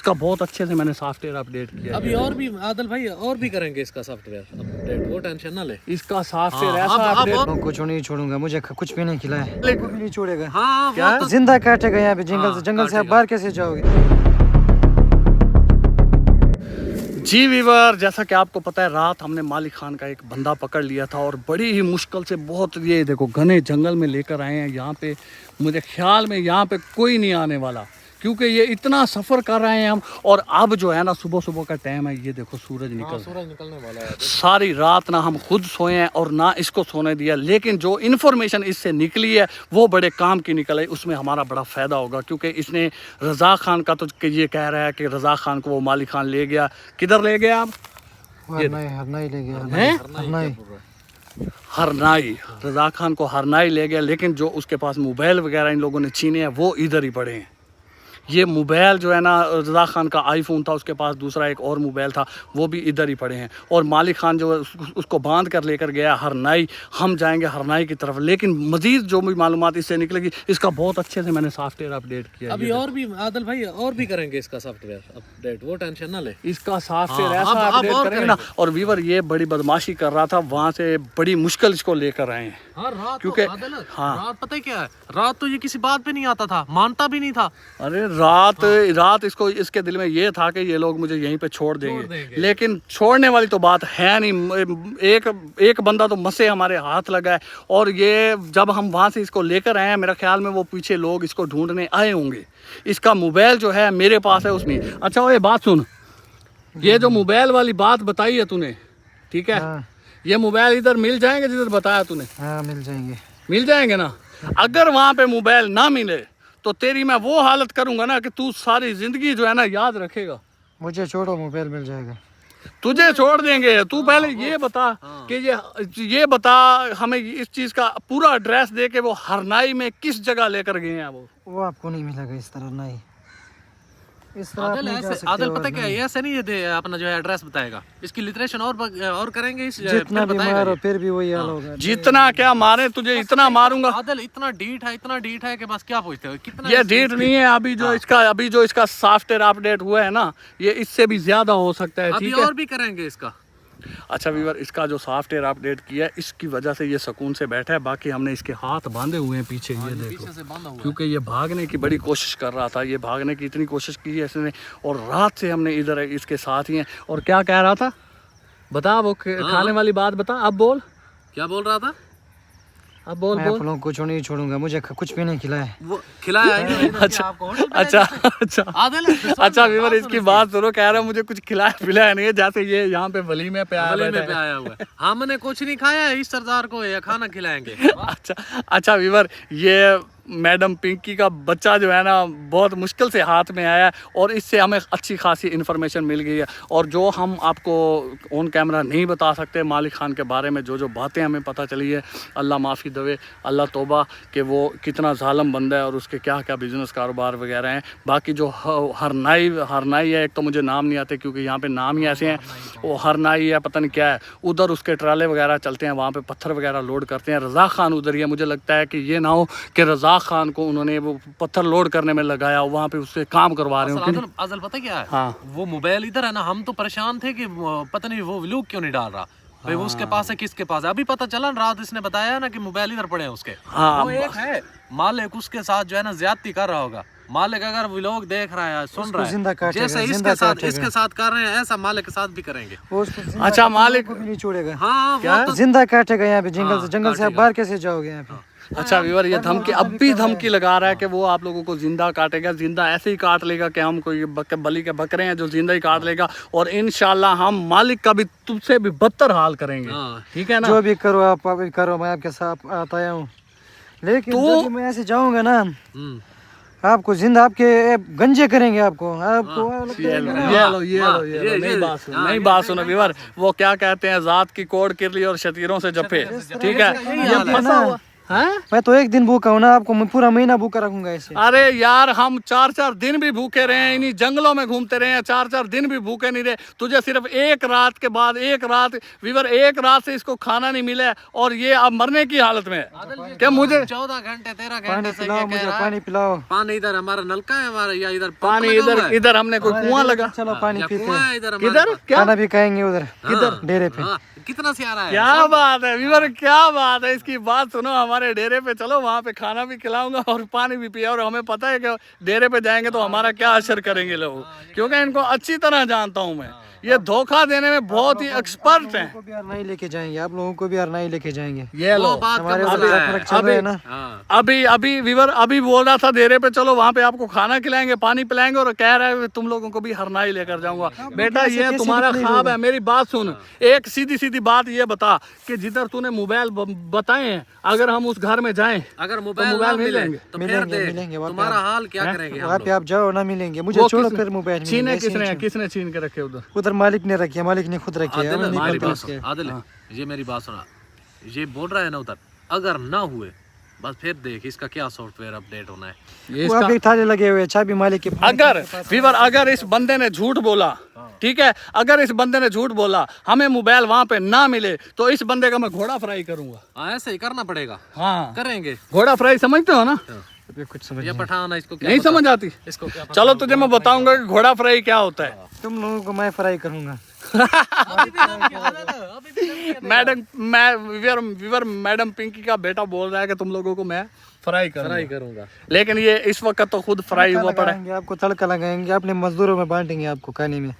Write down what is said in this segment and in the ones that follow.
इसका बहुत अच्छे से मैंने सॉफ्टवेयर अपडेट किया। अभी और भी आदिल भाई और भी करेंगे इसका सॉफ्टवेयर अपडेट, वो टेंशन ना ले। इसका सॉफ्टवेयर ऐसा अपडेट कुछ नहीं छोड़ूंगा, मुझे कुछ भी नहीं खिलाया, को भी नहीं छोड़ेगा। हाँ क्या तो जिंदा काटेगा यहाँ पे जंगल से आप बाहर कैसे जाओगे? जी वीवर, जैसा कि आपको पता है रात हमने मालिक खान का एक बंदा पकड़ लिया था और बड़ी ही मुश्किल से, बहुत ये देखो घने जंगल में लेकर आए हैं। यहाँ पे मुझे ख्याल में यहाँ पे कोई नहीं आने वाला, क्योंकि ये इतना सफ़र कर रहे हैं हम। और अब जो है ना सुबह सुबह का टाइम है, ये देखो सूरज निकलने वाला है। सारी रात ना हम खुद सोए हैं और ना इसको सोने दिया, लेकिन जो इन्फॉर्मेशन इससे निकली है वो बड़े काम की निकल है। उसमें हमारा बड़ा फ़ायदा होगा, क्योंकि इसने रज़ा खान का तो ये कह रहा है कि रज़ा खान को वो मालिक खान ले गया। किधर ले गया आप? हरनाई ले गया। हरनाई, रज़ा खान को हरनाई ले गया, लेकिन जो उसके पास मोबाइल वगैरह इन लोगों ने छीने हैं वो इधर ही पड़े हैं। ये मोबाइल जो है ना, रज़ा खान का आईफोन था, उसके पास दूसरा एक और मोबाइल था, वो भी इधर ही पड़े हैं। और मालिक खान जो उसको बांध कर लेकर गया हरनाई। हम जाएंगे हरनाई की तरफ, लेकिन मज़ीद जो भी मालूमात इससे निकलेगी, इसका बहुत अच्छे से मैंने सॉफ्टवेयर अपडेट किया। अभी और भी आदिल भाई और भी करेंगे इसका सॉफ्टवेयर अपडेट, वो टेंशन ना ले। इसका सॉफ्टवेयर ऐसा अपडेट करेंगे ना। और वीवर ये बड़ी बदमाशी कर रहा था, वहाँ से बड़ी मुश्किल इसको लेकर आए हैं। क्योंकि रात पता है क्या है, रात तो ये किसी बात पे नहीं आता था, मानता भी नहीं था। अरे रात इसको, इसके दिल में ये था कि ये लोग मुझे यहीं पे छोड़ देंगे, लेकिन छोड़ने वाली तो बात है नहीं। एक बंदा तो मसे हमारे हाथ लगा है। और ये जब हम वहाँ से इसको लेकर आए हैं, मेरा ख्याल में वो पीछे लोग इसको ढूंढने आए होंगे। इसका मोबाइल जो है मेरे पास है उसमें। अच्छा वो ये बात सुन, ये जो मोबाइल वाली बात बताई है तूने, ठीक है, ये मोबाइल इधर मिल जाएंगे जिधर बताया तूने? हाँ मिल जाएंगे ना। अगर वहाँ पे मोबाइल ना मिले तो तेरी मैं वो हालत करूंगा ना कि तू सारी जिंदगी जो है ना याद रखेगा। मुझे छोड़ो, मोबाइल मिल जाएगा। तुझे छोड़ देंगे। तू पहले ये बता कि ये बता हमें इस चीज का पूरा एड्रेस दे के वो हरनाई में किस जगह लेकर गए हैं। वो आपको नहीं मिलेगा इस तरह, नहीं इस तरह आदिल पता क्या है, ऐसे नहीं ये अपना जो है एड्रेस बताएगा, इसकी लिटरेशन और करेंगे। जितना भी मारो फिर भी वही हाल होगा। जितना क्या मारे, तुझे इतना मारूंगा। आदिल इतना डीठ है कि बस क्या पूछते हो, कितना ये डीठ नहीं है। अभी जो इसका सॉफ्टवेयर अपडेट हुआ है ना, ये इससे भी ज्यादा हो सकता है। अभी और भी करेंगे इसका। अच्छा वीवर, इसका जो सॉफ्टवेयर अपडेट किया है, इसकी वजह से ये सुकून से बैठा है। बाकी हमने इसके हाथ बांधे हुए हैं पीछे, ये देखो, क्योंकि ये भागने की बड़ी कोशिश कर रहा था। ये भागने की इतनी कोशिश की है इसने, और रात से हमने इधर इसके साथ ही हैं। और क्या कह रहा था, बता वो खाने वाली बात बता। अब बोल, क्या बोल रहा था? अब बोल। मैं कुछ नहीं छोड़ूंगा, मुझे कुछ भी नहीं खिलाया। वो खिलाया अच्छा वीवर, इसकी बात सुनो। कह रहा मुझे कुछ खिलाया पिलाया नहीं है, जैसे ये यहाँ पे वलीमे पे आया हुआ है। हमने कुछ नहीं खाया है, इस सरदार को ये खाना खिलाएंगे। अच्छा वीवर, ये मैडम पिंकी का बच्चा जो है ना बहुत मुश्किल से हाथ में आया है, और इससे हमें अच्छी खासी इन्फॉर्मेशन मिल गई है। और जो हम आपको ऑन कैमरा नहीं बता सकते मालिक खान के बारे में, जो बातें हमें पता चली है, अल्लाह माफ़ी दवे, अल्लाह तौबा, कि वो कितना ज़ालिम बंदा है और उसके क्या क्या बिजनेस कारोबार वगैरह हैं। बाकी जो हरनाई है, एक तो मुझे नाम नहीं आते क्योंकि यहाँ पे नाम ही ऐसे हैं। वो हरनाई है, पता नहीं क्या है। उधर उसके ट्राले वगैरह चलते हैं, वहाँ पे पत्थर वगैरह लोड करते हैं। रज़ा खान उधर ही है। मुझे लगता है कि ये ना हो कि रज़ा खान को उन्होंने वो पत्थर लोड करने में लगाया, वहाँ पे उससे काम करवा रहे हो। असल पता क्या है, हाँ, वो मोबाइल इधर है ना, हम तो परेशान थे कि पता नहीं वो व्लॉग क्यों नहीं डाल रहा भाई। वो उसके पास है, किसके पास है? अभी पता चला, रात इसने बताया ना कि मोबाइल इधर पड़े हैं उसके। हाँ, वो एक है मालिक, उसके साथ जो है ना ज्यादती कर रहा होगा। मालिक अगर व्लॉग देख रहा है, सुन रहा है, जैसे इसके साथ कर रहे हैं, ऐसा मालिक के साथ भी करेंगे। अच्छा, मालिक को भी नहीं छोड़ेगा। हाँ, जिंदा काटेगा यहाँ पे जंगल से आप बाहर कैसे जाओगे यहाँ पे? अच्छा वीवर, ये धमकी अब भी धमकी लगा रहा है कि वो आप लोगों को जिंदा काटेगा। जिंदा ऐसे ही काट लेगा कि हम कोई बली के बकरे हैं जो जिंदा ही काट लेगा। और इंशाल्लाह हम मालिक का भी तुमसे भी बदतर हाल करेंगे। ठीक है ना? जो भी करो आप अभी करो, मैं आपके साथ आता हूँ। लेकिन तो मैं ऐसे जाऊंगा ना, आपको जिंदा आपके गंजे करेंगे। आपको नई बात सुनो वीवर, वो क्या कहते हैं, जात की कोड़ किरली और शतीरों से जफे। ठीक है, ये फंसा हुआ। हैं? मैं तो एक दिन भूखा हूँ ना, आपको मैं पूरा महीना भूखा रखूंगा ऐसे। अरे यार हम 4-4 दिन भी भूखे रहे हैं, इन्हीं जंगलों में घूमते रहे हैं, 4-4 दिन भी भूखे नहीं रहे। तुझे सिर्फ एक रात के बाद, एक रात वीवर, एक रात से इसको खाना नहीं मिला और ये अब मरने की हालत में है। क्या मुझे 14 घंटे 13 पानी घंटे से पिलाओ, ये कह मुझे रहा है। पानी पिलाओ। पानी इधर हमारा नलका है, हमारा या इधर पंप पानी लगा हुआ इधर है। इधर हमने कोई कुआं लगा। चलो पानी या पीते कुआं हैं, है इधर हमारे किधर पास। क्या खाना भी खाएंगे उधर हाँ, डेरे पे। हाँ, कितना से आ रहा है? क्या बात है वीवर, क्या बात है। इसकी बात सुनो, हमारे डेरे पे चलो, वहाँ पे खाना भी खिलाऊंगा और पानी भी पिया। और हमें पता है कि डेरे पे जाएंगे तो हमारा क्या असर करेंगे लोग, क्योंकि इनको अच्छी तरह जानता हूँ मैं। ये धोखा देने में बहुत ही एक्सपर्ट हैं। को भी यार नहीं लेके जाएंगे, आप लोगों को भी यार नहीं लेके जाएंगे। ये वो लो बात का हमारे मसला है। फर्क चल रहा है ना। हाँ। अभी अभी वीवर अभी बोल रहा था डेरे पे चलो, वहाँ पे आपको खाना खिलाएंगे, पानी पिलाएंगे, और कह रहा है तुम लोगों को भी हरनाई लेकर जाऊंगा। बेटा ये तुम्हारा ख्वाब है, मेरी बात सुन। एक सीधी सीधी बात ये बता कि जिधर तूने मोबाइल बताए हैं, अगर हम उस घर में जाएं, अगर मोबाइल मोबाइल ना मिले मिलेंगे। तो फिर मिलेंगे, देख मिलेंगे, वहाँ पे तुम्हारा हाल क्या करेंगे हम वहाँ पे लोग। आप जाओ ना, मिलेंगे। मुझे वो छोड़ो किसने- फिर मोबाइल छीने मिलेंगे, ऐसे ही किसने छीन के रखे उधर? उधर मालिक ने रखी है, मालिक ने खुद रखी है। आदिल, हम नहीं मेरी करते बात उसके। सुन, आदिल, ये मेरी बात सुना। ये बोल रहा है ना उधर, अगर ना हुए बस फिर देख इसका क्या सॉफ्टवेयर अपडेट होना है। ये वो आप एक थाले लगे हुए हैं, चाबी मालिक के। अगर वीवर अगर इस बंदे ने झूठ बोला, ठीक है, अगर इस बंदे ने झूठ बोला, हमें मोबाइल वहाँ पे ना मिले, तो इस बंदे का मैं घोड़ा फ्राई करूंगा। हाँ, ऐसे ही करना पड़ेगा। हाँ करेंगे। घोड़ा फ्राई समझते हो ना? कुछ समझ ये पठान है, इसको क्या नहीं पता? समझ आती? इसको क्या पता? चलो तुझे मैं बताऊंगा कि घोड़ा फ्राई क्या होता है। तुम लोगों को मैं फ्राई करूंगा। मैडम मैं वीवर मैडम पिंकी का बेटा बोल रहा है कि तुम लोगों को मैं फ्राई करूंगा। लेकिन ये इस वक्त तो खुद फ्राई हुआ पड़ा है। लगाएंगे, आपको तड़का लगाएंगे, अपने मजदूरों में बांटेंगे आपको खाने में।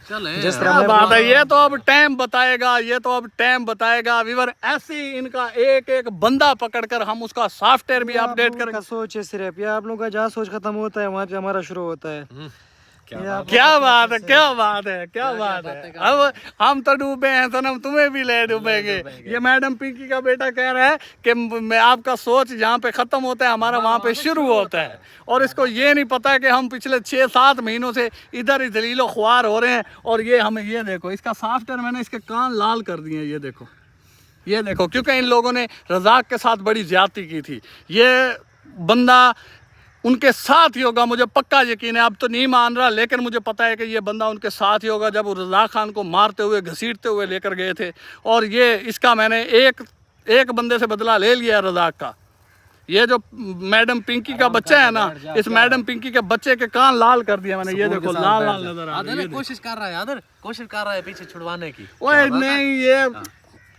चले जिस क्या बात है, ये तो अब टाइम बताएगा, ये तो अब टाइम बताएगा वीवर। ऐसे ही इनका एक एक बंदा पकड़कर हम उसका सॉफ्टवेयर भी अपडेट करेंगे। सोच है सिर्फ, या आप लोगों का जहाँ सोच खत्म होता है वहाँ पे हमारा शुरू होता है। क्या बात है, क्या बात है, क्या बात है। अब हम तो डूबे हैं सनम, तुम्हें भी ले डूबेंगे। ये मैडम पिंकी का बेटा कह रहा है कि मैं आपका सोच जहाँ पे खत्म होता है हमारा वहाँ पे शुरू होता है। और इसको ये नहीं पता कि हम पिछले 6-7 महीनों से इधर ही दलीलो ख्वार हो रहे हैं। और ये हमें ये देखो, इसका सॉफ्टवेयर मैंने इसके कान लाल कर दिए, ये देखो, ये देखो, क्योंकि इन लोगों ने रज़ाक के साथ बड़ी ज्यादती की थी। ये बंदा उनके साथ ही होगा, मुझे पक्का यकीन है। अब तो नहीं मान रहा, लेकिन मुझे पता है कि ये बंदा उनके साथ ही होगा जब वो रज़ाक खान को मारते हुए घसीटते हुए लेकर गए थे। और ये इसका मैंने एक बंदे से बदला ले लिया है, रज़ाक का। ये जो मैडम पिंकी का बच्चा है ना, इस मैडम पिंकी के बच्चे के कान लाल कर दिया मैंने, ये देखो लाल लाल नजर आ रहा है। कोशिश कर रहा है, आदर कोशिश कर रहा है पीछे छुड़वाने की। ओए नहीं, ये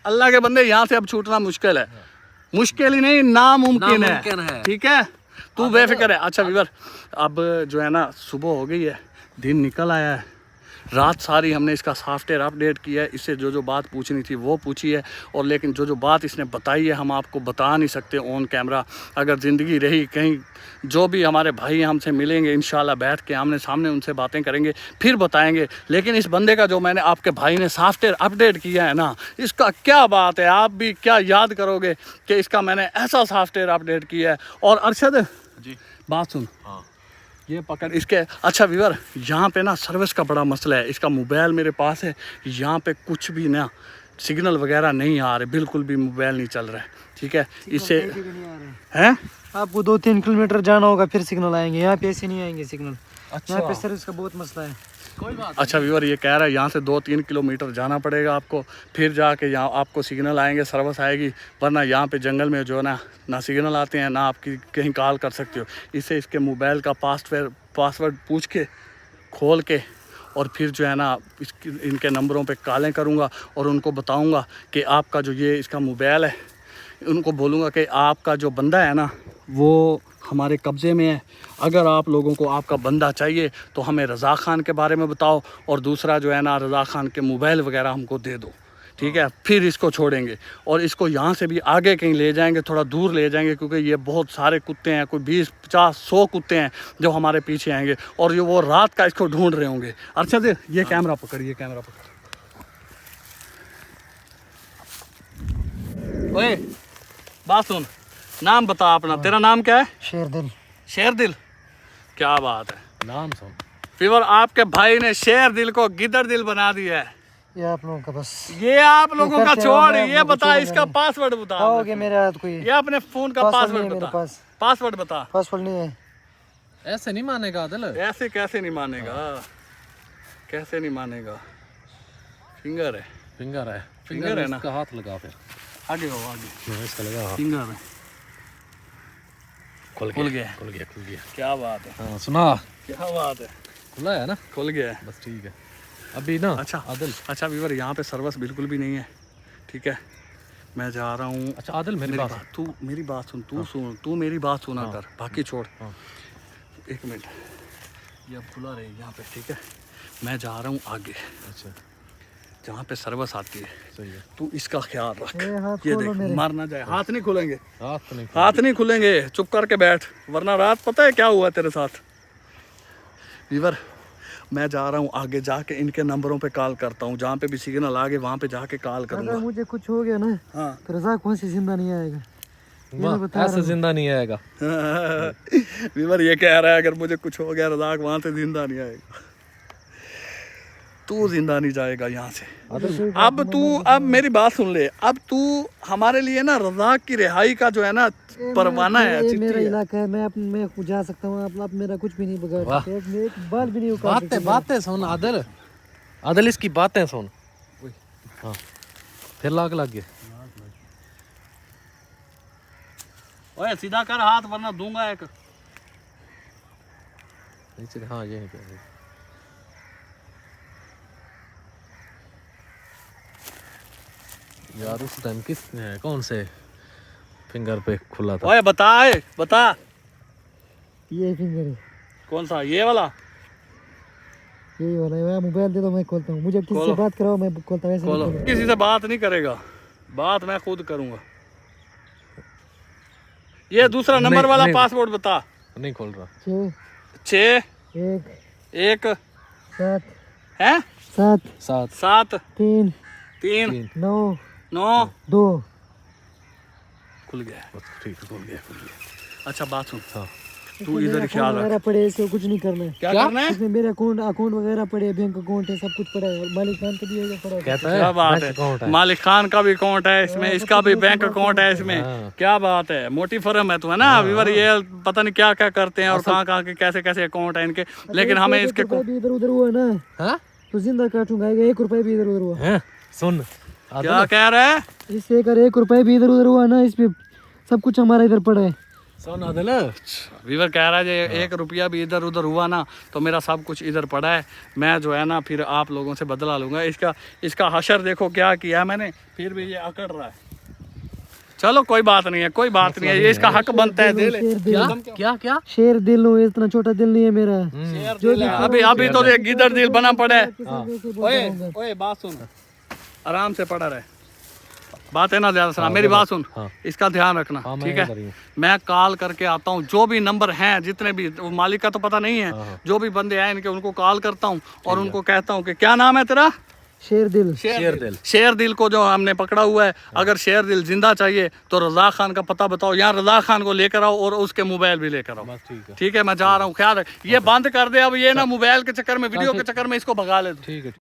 अल्लाह के बंदे, यहाँ से अब छूटना मुश्किल है। मुश्किल ही नहीं, नामुमकिन है। ठीक है, तू बेफिक्र है। अच्छा वीवर, अब जो है ना सुबह हो गई है, दिन निकल आया है, रात सारी हमने इसका सॉफ्टवेयर अपडेट किया है, इससे जो जो बात पूछनी थी वो पूछी है। और लेकिन जो जो बात इसने बताई है हम आपको बता नहीं सकते ऑन कैमरा। अगर ज़िंदगी रही, कहीं जो भी हमारे भाई हमसे मिलेंगे इंशाल्लाह बैठ के आमने सामने उनसे बातें करेंगे, फिर बताएंगे। लेकिन इस बंदे का जो मैंने आपके भाई ने सॉफ्टवेयर अपडेट किया है ना, इसका क्या बात है, आप भी क्या याद करोगे कि इसका मैंने ऐसा सॉफ्टवेयर अपडेट किया है। और अरशद जी बात सुन, हाँ। ये पकड़ इसके। अच्छा वीवर, यहाँ पे ना सर्विस का बड़ा मसला है। इसका मोबाइल मेरे पास है, यहाँ पे कुछ भी ना सिग्नल वगैरह नहीं आ रहे, बिल्कुल भी मोबाइल नहीं चल रहा है। ठीक है, इससे हैं आपको 2-3 किलोमीटर जाना होगा फिर सिग्नल आएंगे, यहाँ पे ऐसे नहीं आएंगे सिग्नल। अच्छा। यहाँ पे सर्विस का बहुत मसला है। कोई बात अच्छा वीवर, ये कह रहा है यहाँ से 2-3 किलोमीटर जाना पड़ेगा आपको, फिर जाके यहाँ आपको सिग्नल आएंगे, सर्विस आएगी। वरना यहाँ पे जंगल में जो है ना सिग्नल आते हैं, ना आपकी कहीं कॉल कर सकते हो। इससे इसके मोबाइल का पासवर्ड पूछ के खोल के और फिर जो है ना इनके नंबरों पे कॉलें करूँगा और उनको बताऊँगा कि आपका जो ये इसका मोबाइल है, उनको बोलूँगा कि आपका जो बंदा है ना वो हमारे कब्ज़े में है। अगर आप लोगों को आपका बंदा चाहिए तो हमें रज़ाक खान के बारे में बताओ, और दूसरा जो है ना रज़ाक खान के मोबाइल वगैरह हमको दे दो। ठीक है, फिर इसको छोड़ेंगे और इसको यहाँ से भी आगे कहीं ले जाएंगे, थोड़ा दूर ले जाएंगे, क्योंकि ये बहुत सारे कुत्ते हैं, कोई 20-50-100 कुत्ते हैं जो हमारे पीछे आएंगे और ये वो रात का इसको ढूंढ रहे होंगे। अच्छा दे, ये कैमरा पकड़, ये कैमरा पकड़। ओए बात सुन, नाम बता अपना, तेरा नाम क्या है? शेरदिल। शेरदिल, क्या बात है, नाम सुन। फीवर आपके भाई ने शेरदिल को गिदड़ दिल बना दिया है। ये आप लोगों का बस ये आप लोगों का करते हो, छोड़, मैं ये आपको बता छोड़ूंगा इसका नहीं। पासवर्ड बता। आओगे मेरे हाथ कोई ये अपने फोन का पासवर्ड पासवर्ड नहीं है मेरे बता, पास। पासवर्ड बता। पासवर्ड नहीं है। ऐसे नहीं मानेगा आदिल। ऐसे कैसे नहीं मानेगा, कैसे नहीं मानेगा? फिंगर है, फिंगर है, फिंगर है ना? इसका हाथ लगा फिर आगे हो आगे, इसका लगा हाथ। फिंगर है, खुल खुल गया, खुल गया, खुल गया। क्या बात है, हाँ सुना, क्या बात है, खुला है ना, खुल गया है। बस ठीक है। अभी ना अच्छा आदिल, अच्छा व्यूअर, यहाँ पे सर्विस बिल्कुल भी नहीं है, ठीक है। मैं जा रहा हूँ। अच्छा आदिल मेरी बात, तू मेरी बात सुन, तू सुन, तू मेरी बात सुना कर, बाकी छोड़। हाँ। एक मिनट, ये अब खुला रहे यहाँ पे, ठीक है। मैं जा रहा हूँ आगे, अच्छा जहाँ पे सर्विस आती है। सही है। तू इसका ख्याल रख, ये हाथ ये खोलो देख मेरे। मर ना जाए। हाथ नहीं खुलेंगे, हाथ तो नहीं हाथ नहीं खुलेंगे, चुप करके बैठ, वरना रात पता है क्या हुआ तेरे साथ। वीवर, मैं जा रहा हूँ आगे, जाके इनके नंबरों पे कॉल करता हूँ, जहाँ पे भी सिग्नल आगे वहाँ पे जाके कॉल अगर करूँगा। मुझे कुछ हो गया ना हाँ तो रज़ाक कौन सी जिंदा नहीं आएगा। वाह, ऐसे जिंदा नहीं आएगा। वीवर ये कह रहा है अगर मुझे कुछ हो गया रज़ाक वहाँ से जिंदा नहीं आएगा। तू जिंदा नहीं जाएगा यहाँ से। अब तू, अब मेरी बात सुन ले, अब तू हमारे लिए ना रज़ाक की रिहाई का जो है ना परवाना है, ये चिट्ठी मेरा है। इलाका है, मैं जा सकता हूँ। आप मेरा कुछ भी नहीं बिगाड़ वाह। सकते, एक बाल भी नहीं उखाड़ सकते। बातें बातें सुन आदिल, आदिल इसकी बातें सुन। हाँ फिर लाग लग गए। ओए सीधा कर हाथ, वरना दूंगा एक। नीचे हाँ यही पे। यार उस टाइम किस कौन से फिंगर पे खुला था? ओए बता, बता ये फिंगर है, कौन सा, ये वाला? यही वाला है। मोबाइल दे दो, मैं खोलता हूँ। मुझे किसी खोलो। से बात कराओ, मैं खोलता हूँ। ऐसे नहीं खोलो, खोलूंगा। किसी से बात नहीं करेगा, बात मैं खुद करूंगा। ये दूसरा नंबर नहीं, वाला नहीं। पासवर्ड बता। नहीं खोल रहा। 6 6 1 1 7 है 7 7 7 3 3 9 9 2। खुल गया, ठीक है। खुल गया, खुल गया। अच्छा बात सुन, हाँ तू इधर ही ख्याल रख। वगैरह पड़े, इससे कुछ नहीं करना है। क्या करना है? इसमें मेरे अकाउंट वगैरह पड़े, बैंक अकाउंट है, सब कुछ पड़ा है। और मालिक खान का भी होगा पड़ा है। कहता है क्या बात बैंक अकाउंट है, है। मालिक खान का भी अकाउंट है इसमें, इसका भी बैंक अकाउंट है इसमें। हाँ। क्या बात है, मोटी फर्म है तू, है ना वीवर। ये पता नहीं क्या क्या करते हैं और कहाँ कहाँ के कैसे कैसे अकाउंट है इनके, लेकिन हमें इसके एक रुपया भी इधर उधर हुआ ना हाँ तो जिंदा काटूंगा। 1 रुपया भी इधर उधर हुआ, हैं? सुन क्या कह रहा है। इससे अगर 1 रुपया भी इधर उधर हुआ ना, इसमें सब कुछ हमारा इधर पड़ा है। सुन आदिल, वीवर कह रहा है कि 1 रुपया भी इधर उधर हुआ ना तो मेरा सब कुछ इधर पड़ा है, मैं जो है ना फिर आप लोगों से बदला लूंगा। इसका हशर देखो क्या किया है मैंने, फिर भी ये अकड़ रहा है। चलो कोई बात नहीं है, कोई बात नहीं है, ये इसका हक बनता है, दे ले। क्या क्या शेर दिल हूँ, इतना छोटा दिल नहीं है मेरा। अभी अभी तो ये गिदड़ दिल बना पड़ा है। कैसे बोल ओए रहा हूँ मैं? ओए बात सुन, आराम से पड़ा रहे, बात है ना ज्यादा सुना, मेरी बात सुन, हाँ। इसका ध्यान रखना, हाँ, मैं ठीक इधर ही है। हूँ। मैं कॉल करके आता हूँ, जो भी नंबर हैं जितने भी, वो मालिक का तो पता नहीं है, हाँ। जो भी बंदे हैं इनके, उनको कॉल करता हूँ और उनको कहता हूँ कि क्या नाम है तेरा? शेर दिल। शेर दिल। शेर दिल को जो हमने पकड़ा हुआ है, अगर शेर दिल जिंदा चाहिए तो रज़ाक खान का पता बताओ, यहाँ रज़ाक खान को लेकर आओ और उसके मोबाइल भी लेकर आओ। बस ठीक है। ठीक है, मैं जा रहा हूँ, ख्याल रख। ये बंद कर दे अब, ये ना मोबाइल के चक्कर में, वीडियो के चक्कर में इसको भगा ले। ठीक है।